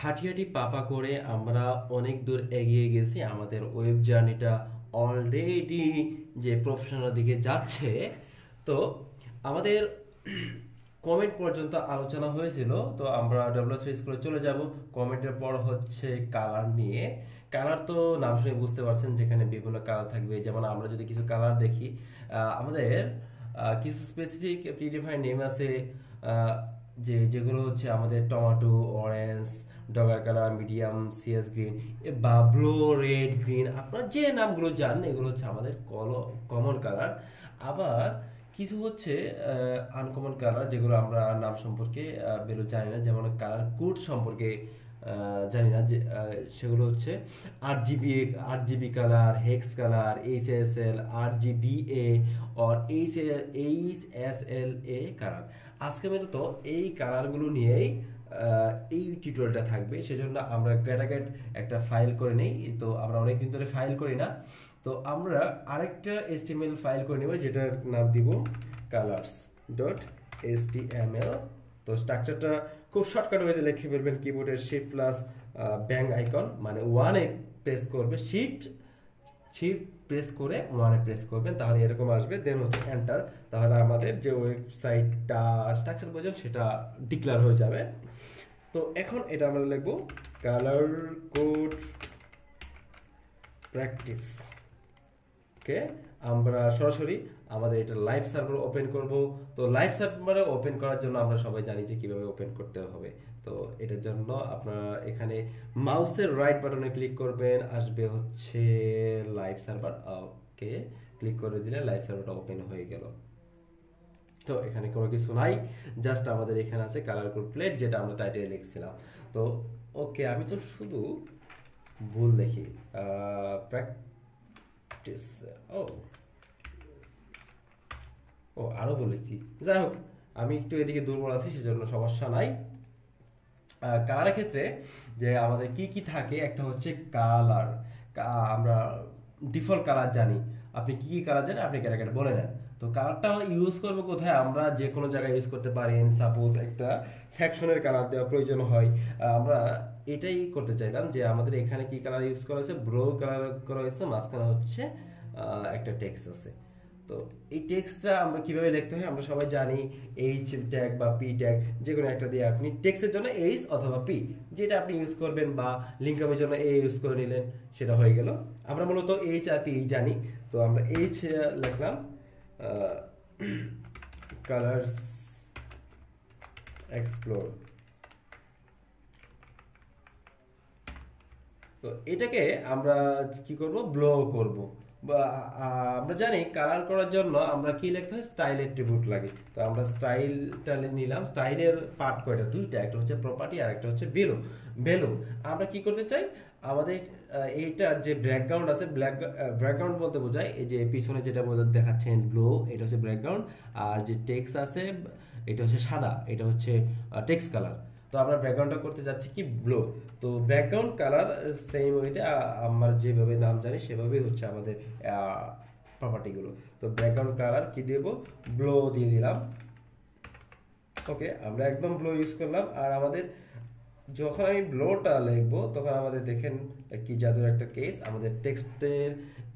হাঁটি হাঁটি পাপা করে আমরা অনেক দূর এগিয়ে গেছি। আমাদের ওয়েব জার্নিটা অলরেডি যে প্রফেশনাল দিকে যাচ্ছে। তো আমাদের কমেন্ট পর্যন্ত আলোচনা হয়েছিল, তো আমরা ডব্লিউ3 স্কুলে চলে যাব। কমেন্টের পর হচ্ছে কালার নিয়ে। কালার তো নাম শুনে বুঝতে পারছেন, যেখানে বিভিন্ন কালার থাকবে। যেমন আমরা যদি কিছু কালার দেখি, আমাদের কিছু স্পেসিফিক প্রিডিফাইন্ড নেম আছে, আহ, যেগুলো হচ্ছে আমাদের tomato, orange, dodger colour, medium, sea green, বা ব্লু, রেড, গ্রিন। আপনারা যে নামগুলো জানেন এগুলো হচ্ছে আমাদের কমন কালার। আবার কিছু হচ্ছে আনকমন কালার, যেগুলো আমরা নাম সম্পর্কে বেরো জানি না, যেমন কালার কোড সম্পর্কে জানি না, যে সেগুলো হচ্ছে RGB colour, hex colour, HSL, RGBA और এইচএসএলএ কালার। আজকে মূলত এই কালারগুলো নিয়েই এই টিউটোরিয়ালটা থাকবে। সেজন্য আমরা গ্যাটাগেট একটা ফাইল করে নেই। তো আমরা অনেকদিন ধরে ফাইল করি না, তো আমরা আরেকটা HTML ফাইল করে নেব, যেটার নাম দিব colors.html। তো স্ট্রাকচারটা খুব শর্টকাট ওয়েতে লিখে ফেলবেন। কিবোর্ডের শিফট প্লাস ব্যাং আইকন, মানে ওয়ানে প্রেস করবে, শিফট প্রেস করে ওয়ানে প্রেস করবেন, তাহলে এরকম আসবে। দেন হচ্ছে এন্টার, তাহলে আমাদের যে ওয়েবসাইটটা স্ট্রাকচার প্রয়োজন সেটা ডিক্লেয়ার হয়ে যাবে। তো এখন এটা আমরা লিখবো কালার কোড প্র্যাকটিস। ওকে, আমরা সরাসরি আমাদের এটা লাইভ সার্ভার ওপেন করব। তো লাইভ সার্ভারে ওপেন করার জন্য আমরা সবাই জানি যে কিভাবে ওপেন করতে হবে। তো এটার জন্য আপনারা এখানে মাউসের রাইট বাটনে ক্লিক করবেন, আসবে হচ্ছে লাইভ সার্ভার। ওকে, ক্লিক করে দিলে লাইভ সার্ভারটা ওপেন হয়ে গেল। তো এখানে কোনো কিছু নাই, জাস্ট আমাদের এখানে আছে কালার কোড প্লেট, যেটা আমরা টাইটেলে লিখছিলাম। তো ওকে, আমি তো শুধু ভুল দেখি। প্র্যাকটিস, ও ও আরো বলেছি। যাই হোক, আমি একটু এদিকে দুর্বল আছি, সেজন্য সমস্যা নাই। কালারের ক্ষেত্রে যে আমাদের কি কি থাকে, একটা হচ্ছে কালার। আমরা ডিফল্ট কালার জানি। আপনি কি কি কালার জানেন আপনি ক্যারাক্টার বলে দেন। তো কালারটা ইউজ করবো কোথায়? আমরা যে কোনো জায়গায় ইউজ করতে পারেন। সাপোজ একটা সেকশনের কালার দেওয়া প্রয়োজন হয়, আমরা এটাই করতে চাইলাম যে আমাদের এখানে কি কালার ইউজ করা হয়েছে, ব্লু কালার করা হয়েছে, মাঝখানে হচ্ছে একটা টেক্সট আছে। তো এই টেক্সটটা আমরা কিভাবে লিখতে হয় আমরা সবাই জানি। এইচ ট্যাগ বা পি ট্যাগ, যে কোনো একটা দিয়ে আপনি টেক্সটের জন্য এইচ অথবা পি যেটা আপনি ইউজ করবেন, বা লিঙ্কআপের জন্য এ ইউজ করে নিলেন, সেটা হয়ে গেল। আমরা মূলত এইচ আর পি জানি। তো আমরা এইচ লিখলাম, কালার্স এক্সপ্লোর। তো এটাকে আমরা কি করব, ব্লো করব। বা আমরা জানি কালার করার জন্য আমরা কি লিখতে হয়, স্টাইল অ্যাট্রিবিউট লাগে। তো আমরা স্টাইলটা নিলাম। স্টাইলের পার্ট কয়টা, দুইটা, একটা হচ্ছে প্রপার্টি আর একটা হচ্ছে ভ্যালু। আমরা কি করতে চাই, আমাদের এইটার যে ব্যাকগ্রাউন্ড আছে, ব্যাকগ্রাউন্ড বলতে বোঝায় এই যে পিছনে যেটা দেখাচ্ছেন ব্লু, এটা হচ্ছে ব্যাকগ্রাউন্ড। আর যে টেক্সট আছে এটা হচ্ছে সাদা, এটা হচ্ছে টেক্সট কালার। তো আমরা ব্যাকগ্রাউন্ডটা করতে যাচ্ছি কি, ব্লু। তো ব্যাকগ্রাউন্ড কালার সেম ওয়েতে আমরা যেভাবে নাম জানি সেভাবেই হচ্ছে আমাদের প্রপার্টিগুলো। তো ব্যাকগ্রাউন্ড কালার কি দেব, ব্লু দিয়ে দিলাম। ওকে, আমরা একদম ব্লু ইউজ করলাম। আর আমাদের যখন আমি ব্লোটা লিখবো তখন আমাদের দেখেন কি জাদুর একটা কেস, আমাদের টেক্সটের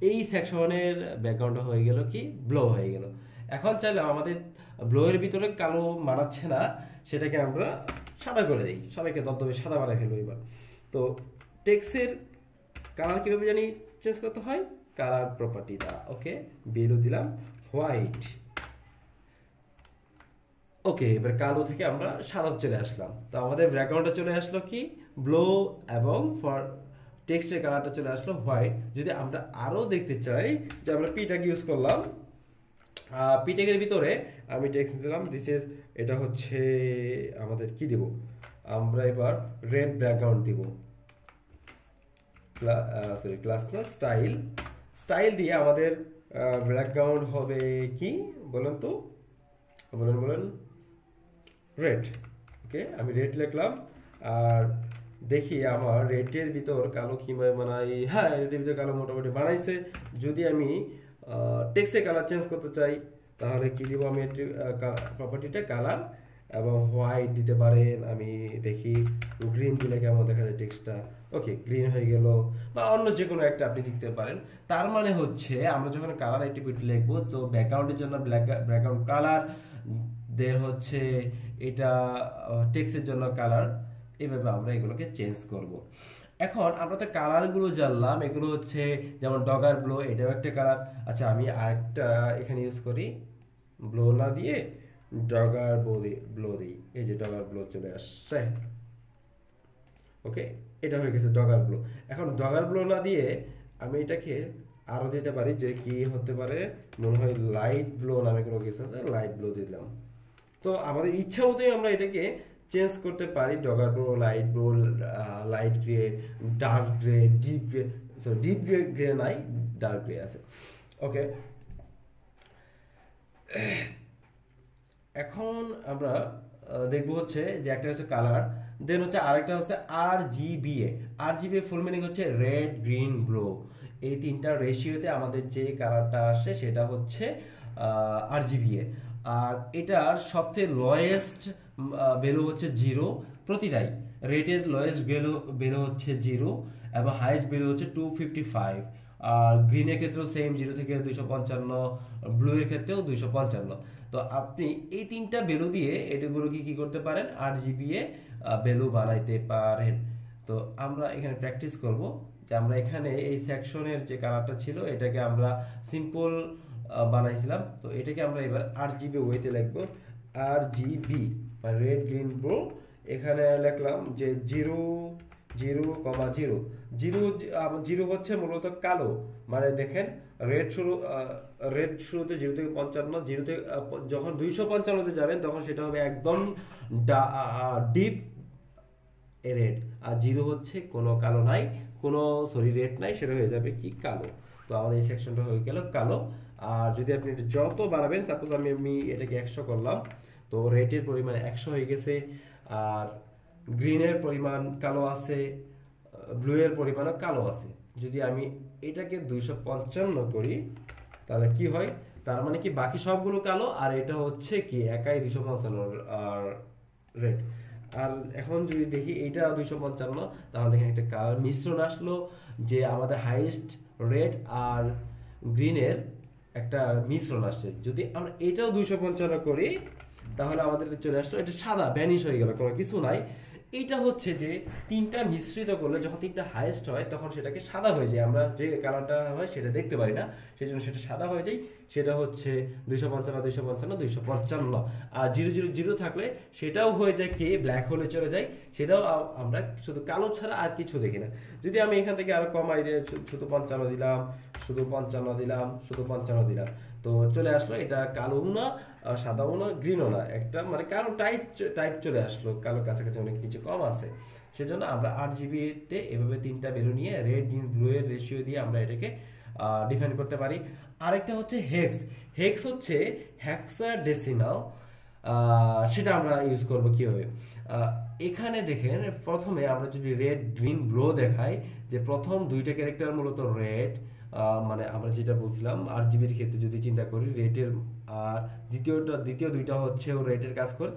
এই সেকশনের ব্যাকগ্রাউন্ডটা হয়ে গেল কি, ব্লো হয়ে গেল। এখন চাইলে আমাদের ব্লো এর ভিতরে কালো মানাচ্ছে না, সেটাকে আমরা সাদা করে দিই, সবাইকে দবদবে সাদা বানাই ফেলবো এবার। তো টেক্সটের কালার কিভাবে জানি চেঞ্জ করতে হয়, কালার প্রপার্টি দা। ওকে, বেলু দিলাম হোয়াইট। ওকে, এবার কালো থেকে আমরা সাদা চলে আসলাম। তো আমাদের ব্যাকগ্রাউন্ডটা চলে আসলো কি, ব্লু, এবং ফর টেক্সটের কালারটা চলে আসলো হোয়াইট। যদি আমরা আরো দেখতে চাই যে আমরা পিটাগ ইউজ করলাম, পিটাগের ভিতরে আমি টেক্সট দিলাম দিস ইজ, এটা হচ্ছে আমাদের কি দিব, আমরা এবার রেড ব্যাকগ্রাউন্ড দিব। সরি, ক্লাস না, স্টাইল দিয়ে আমাদের ব্যাকগ্রাউন্ড হবে কি বলেন তো, বলেন রেড। ওকে, আমি রেড লিখলাম। আর দেখি আমার রেডের ভিতর কালো কিভাবে বানাই। হ্যাঁ, রেডের ভিতর কালো মোটামুটি বানাইছে। যদি আমি টেক্সটের কালার চেঞ্জ করতে চাই তাহলে কি দিব, আমি প্রপার্টিটা কালার এবং হোয়াইট দিতে পারেন। আমি দেখি গ্রিন দিলে কেমন দেখা যায় টেক্সটটা, ওকে গ্রিন হয়ে গেল, বা অন্য যে কোনো একটা আপনি লিখতে পারেন। তার মানে হচ্ছে আমরা যখন কালার অ্যাট্রিবিউট লিখবো, তো ব্যাকগ্রাউন্ডের জন্য ব্যাকগ্রাউন্ড কালার, দেন হচ্ছে এটা টেক্সটের জন্য কালার, এইভাবে আমরা এগুলোকে চেঞ্জ করব। এখন আমরা তো কালারগুলো জানলাম, এগুলো হচ্ছে যেমন ডগার ব্লো, এটাও একটা কালার। আচ্ছা আমি আরেকটা এখানে ইউজ করি, ব্লো না দিয়ে ডগার ব্লো দিই, এই যে ডগার ব্লো চলে আসছে, ওকে এটা হয়ে গেছে ডগার ব্লো। এখন ডগার ব্লো না দিয়ে আমি এটাকে আরো দিতে পারি, যে কি হতে পারে, মনে হয় লাইট ব্লো নামে কোনো কিছু আছে, লাইট ব্লো দিলাম। তো আমাদের ইচ্ছা মতোই আমরা এটাকে চেঞ্জ করতে পারি, dodger blue, light blue, light grey, dark grey, deep grey, sorry deep grey নাই, ডার্ক গ্রে আছে, ওকে। এখন আমরা দেখবো হচ্ছে যে একটা হচ্ছে কালার, দেন হচ্ছে আরেকটা হচ্ছে RGBA। RGBA ফুল মিনিং হচ্ছে রেড গ্রিন ব্লু, এই তিনটা রেশিওতে আমাদের যে কালারটা আসে সেটা হচ্ছে RGBA। আর এটার সবথেকে লোয়েস্ট ভ্যালু হচ্ছে 0 প্রতিটাই, রেডের লোয়েস্ট ভ্যালু হচ্ছে 0 এবং হাইয়েস্ট ভ্যালু হচ্ছে 255। আর গ্রিনের ক্ষেত্রেও সেম 0 থেকে 255, ব্লু এর ক্ষেত্রেও 255। তো আপনি এই তিনটা ভ্যালু দিয়ে এটাগুলোকে কি করতে পারেন, RGBA ভ্যালু বানাইতে পারেন। তো আমরা এখানে প্র্যাকটিস করব, যে আমরা এখানে এই সেকশনের যে কালারটা ছিল এটাকে আমরা সিম্পল বানাইছিলাম, তো এটাকে আমরা এবার RGB ওয়েতে লিখবো, RGB মানে রেড গ্রিন ব্লু। এখানে লিখলাম যে 0 0, 0 0 হচ্ছে মূলত কালো, মানে দেখেন রেড শুরুতে 0 থেকে 55, 0 থেকে যখন 255 তে যাবেন তখন সেটা হবে একদম ডিপ রেড, আর 0 হচ্ছে কোনো কালো নাই, কোনো সরি রেড নাই, সেটা হয়ে যাবে কি কালো। তো আমাদের এই সেকশনটা হয়ে গেল কালো। আর যদি আপনি যত বাড়াবেন, সাপোজ আমি এটাকে 100 করলাম, তো রেডের পরিমাণ 100 হয়ে গেছে, আর গ্রিনের পরিমাণ কালো আছে, ব্লু এর পরিমাণও কালো আছে। যদি আমি এটাকে 255 করি তাহলে কি হয়, তার মানে কি বাকি সবগুলো কালো, আর এটা হচ্ছে কি একাই 255 আর রেড। আর এখন যদি দেখি এইটা 255, তাহলে দেখেন একটা কালার মিশ্রণ আসলো, যে আমাদের হাইয়েস্ট রেড আর গ্রিনের একটা মিশ্রণ আসছে। যদি আমরা এটাও 255 করি তাহলে আমাদের চলে আসলো, এটা সাদা ভ্যানিশ হয়ে গেল, কোনো কিছু নাই। এইটা হচ্ছে যে তিনটা মিশ্রিত করলে যখন তিনটা হাইয়েস্ট হয় তখন সেটাকে সাদা হয়ে যায়, আমরা যে কালারটা হয় সেটা দেখতে পারি না, সেই জন্য সেটা সাদা হয়ে যায়। সেটা হচ্ছে 255 255 255। আর 0 0 0 থাকলে সেটাও হয়ে যায় কি ব্ল্যাক হোলে চলে যায়, সেটাও আমরা শুধু কালো ছাড়া আর কিছু দেখি না। যদি আমি এখান থেকে আরো কমাই দিয়ে শুধু 55 দিলাম, শুধু 55 দিলাম, শুধু 55 দিলাম, তো চলে আসলো এটা কালো না, সাদাও না, গ্রিনও না, একটা মানে কালো টাইপ চলে আসলো, কালো কাছাকাছি অনেক নিচে কম আছে। সেজন্য আমরা RGB তে এভাবে তিনটা ভ্যালু নিয়ে রেড গ্রিন ব্লু এর রেশিও দিয়ে আমরা এটাকে ডিফাইন করতে পারি। আরেকটা হচ্ছে হেক্স। হেক্স হচ্ছে হেক্সাডেসিমাল, সেটা আমরা ইউজ করব কিভাবে। এখানে দেখেন প্রথমে আমরা যদি রেড গ্রিন ব্লু দেখাই, যে প্রথম দুইটা ক্যারেক্টার মূলত রেড, মানে আমরা যেটা বলছিলাম RGBর ক্ষেত্রে যদি চিন্তা করি রেডের, আর দ্বিতীয় দুইটা হচ্ছে রেডের কাজ করে,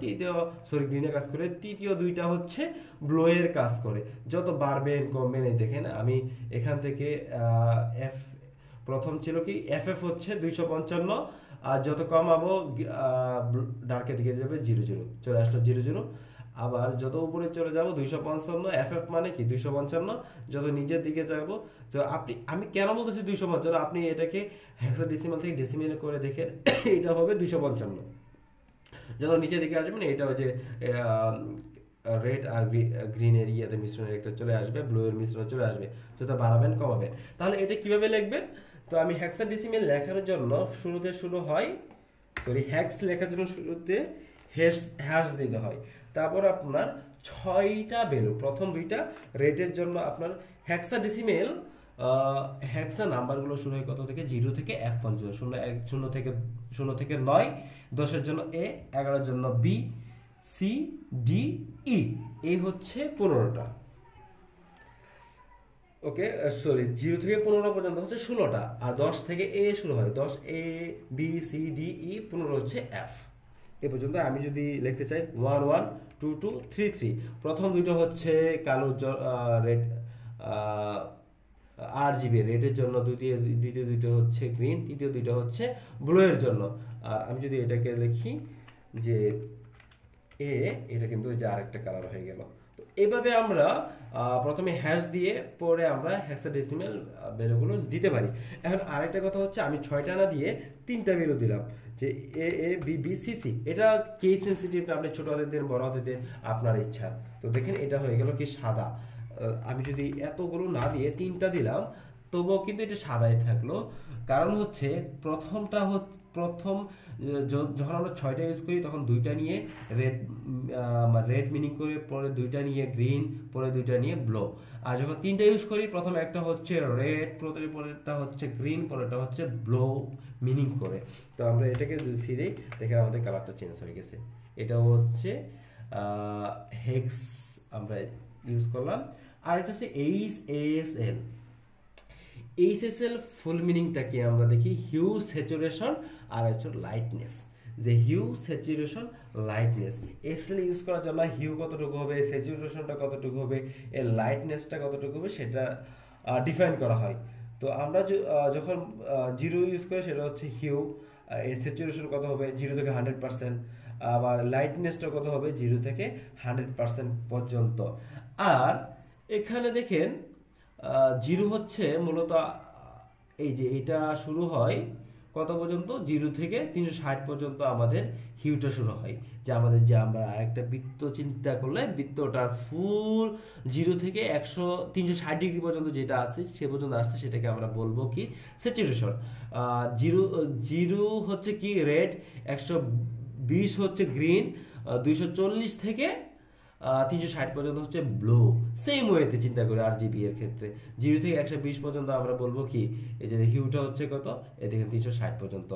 গ্রিনের কাজ করে, তৃতীয় দুইটা হচ্ছে ব্লু এর কাজ করে। যত বাড়বেন কমবেন, এই দেখেন আমি এখান থেকে প্রথম ছিল কি FF হচ্ছে 255, আর যত কমাবো ডার্কের দিকে যাবে 0 0, চলে আসলো 0 0। আবার যত উপরে চলে যাব 255, FF মানে কি 255, যত নিচের দিকে যাব, তো আমি কেন বলতেছি 255, আপনি এটাকে হেক্সাডেসিমাল থেকে ডেসিমেল করে দেখেন, এটা হবে 255। যত নিচের দিকে আসবেন এটা হচ্ছে রেড আর গ্রিন এর ইয়াতে মিশ্রণের একটা চলে আসবে, ব্লু এর মিশ্রণ চলে আসবে, যত বাড়াবেন কমাবেন। তাহলে এটা কিভাবে লিখবেন, তো আমি হেক্সাডেসিমাল লেখার জন্য শুরুতে হ্যাক্স লেখার জন্য শুরুতে হ্যাশ দিতে হয়। তারপর আপনার 6টা ভ্যালু, প্রথম দুইটা রেডের জন্য আপনার হেক্সাডেসিমাল, হেক্সা নাম্বারগুলো শুরু হয় কত থেকে, 0 থেকে F পর্যন্ত, 0 থেকে 9, 10 এর জন্য A, 11 এর জন্য B, C, D, E, এই হচ্ছে 15টা। ওকে সরি, 0 থেকে 15 পর্যন্ত হচ্ছে 16টা, আর 10 থেকে A শুরু হয়, 10 A B C D E, 15 হচ্ছে F। এ পর্যন্ত। আমি যদি লিখতে চাই 1 1 2 2 3 3, প্রথম দুটো হচ্ছে কালো রেড RGB রেডের জন্য, দ্বিতীয় দুটো হচ্ছে গ্রিন, তৃতীয় দুটো হচ্ছে ব্লু এর জন্য। আর আমি যদি এটাকে লিখি যে এ, এটা কিন্তু যে আরেকটা কালার হয়ে গেল। তো এইভাবে আমরা প্রথমে হ্যাশ দিয়ে পরে আমরা হেক্সাডেসিমাল ভ্যালুগুলো দিতে পারি। এখন আরেকটা কথা হচ্ছে আমি 6টা না দিয়ে 3টা ভ্যালু দিলাম, যে A A B B C C, এটা কেস সেনসিটিভ, আপনি ছোট হাতে দেন বড় হাতে দেন আপনার ইচ্ছা। তো দেখেন এটা হয়ে গেল কি সাদা। আমি যদি এতগুলো না দিয়ে 3টা দিলাম তবুও কিন্তু এটা সাদাই থাকলো। কারণ হচ্ছে প্রথম যখন আমরা 6টা ইউজ করি তখন 2টা নিয়ে রেড মিনিং করে, পরে 2টা নিয়ে গ্রিন, পরে 2টা নিয়ে ব্লু। আর যখন 3টা ইউজ করি প্রথম একটা হচ্ছে রেড, পরেরটা হচ্ছে গ্রিন, পরেরটা হচ্ছে ব্লু মিনিং করে। তো আমরা এটাকে যদি সিরেই দেখেন আমাদের কালারটা চেঞ্জ হয়ে গেছে। এটা হচ্ছে হেক্স আমরা ইউজ করলাম। আর এটা হচ্ছে HSL। HSL ফুল মিনিংটা কি আমরা দেখি, হিউ, স্যাচুরেশন আর হচ্ছে লাইটনেস। যে hue, saturation, lightness. SL use করার জন্য হিউ কতটুকু হবে, স্যাচুরেশনটা কতটুকু হবে, এর লাইটনেসটা কতটুকু হবে সেটা ডিফাইন করা হয়। তো আমরা যখন 0 ইউজ করি সেটা হচ্ছে হিউ, এর স্যাচুরেশন কত হবে 0 থেকে 100%, আবার লাইটনেসটা কত হবে 0 থেকে 100% পর্যন্ত। আর এখানে দেখেন 0 হচ্ছে মূলত এই যে এটা শুরু হয় কত পর্যন্ত, 0 থেকে 360 পর্যন্ত আমাদের হিউটা শুরু হয়। যে আমাদের যে আমরা একটা বৃত্ত চিন্তা করলে বৃত্তটার ফুল 0 থেকে 360 ডিগ্রি পর্যন্ত যেটা আছে সে পর্যন্ত আসছে সেটাকে আমরা বলবো কি স্যাচুরেশন। 0 হচ্ছে কি রেড, 120 হচ্ছে গ্রিন, 240 থেকে 360 পর্যন্ত হচ্ছে ব্লু। সেম ওয়েতে চিন্তা করি RGB এর ক্ষেত্রে 0 থেকে 120 পর্যন্ত আমরা বলবো কি, এই যে হিউটা হচ্ছে কত, এই দেখেন 360 পর্যন্ত।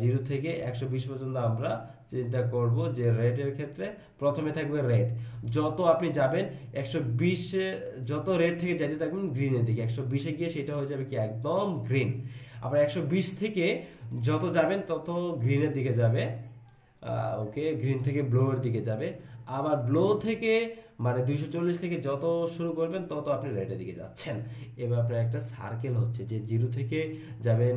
0 থেকে 120 পর্যন্ত আমরা চিন্তা করব যে রেড এর ক্ষেত্রে প্রথমে থাকবে রেড, যত আপনি যাবেন 120, যত রেড থেকে যেতে থাকবেন গ্রিনের দিকে, 120-এ গিয়ে সেটা হয়ে যাবে কি একদম গ্রিন। আবার 120 থেকে যত যাবেন তত গ্রিনের দিকে যাবে, ওকে, গ্রিন থেকে ব্লু এর দিকে যাবে। আবার ব্লু থেকে মানে 240 থেকে যত শুরু করবেন তত আপনি রেডের দিকে যাচ্ছেন। এবার আপনার একটা সার্কেল হচ্ছে যে 0 থেকে যাবেন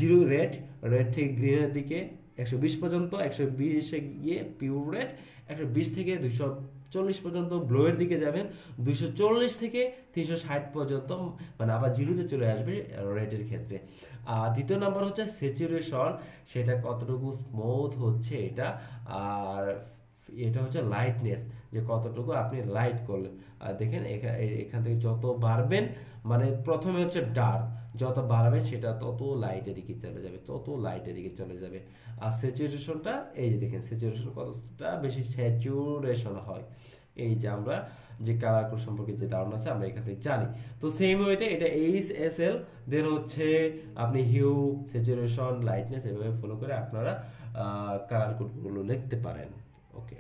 0 রেড থেকে গ্রিনের দিকে 120 পর্যন্ত, 120-এ গিয়ে পিওর রেড, 120 থেকে 240 পর্যন্ত ব্লু এর দিকে যাবেন, 240 থেকে 360 পর্যন্ত মানে আবার 0-তে চলে আসবে রেডের ক্ষেত্রে। আর দ্বিতীয় নাম্বার হচ্ছে স্যাচুরেশন, সেটা কতটুকু স্মুথ হচ্ছে এটা। আর এটা হচ্ছে লাইটনেস, যে কতটুকু আপনি লাইট করলেন। আর দেখেন এখান থেকে যত বাড়বেন মানে প্রথমে হচ্ছে ডার্ক, যত বাড়াবেন সেটা তত লাইটের দিকে চলে যাবে, তত লাইটের দিকে চলে যাবে। আর স্যাচুরেশনটা এই যে দেখেন স্যাচুরেশন কতটা বেশি স্যাচুরেশন হয়, এই যে আমরা যে কালার কোড সম্পর্কে যে ধারণা আছে আমরা এখান থেকে জানি। তো সেম ওয়েতে এটা HSL, দেন হচ্ছে আপনি হিউ, স্যাচুরেশন, লাইটনেস এভাবে ফলো করে আপনারা কালার কোডগুলো লিখতে পারেন। ওকে।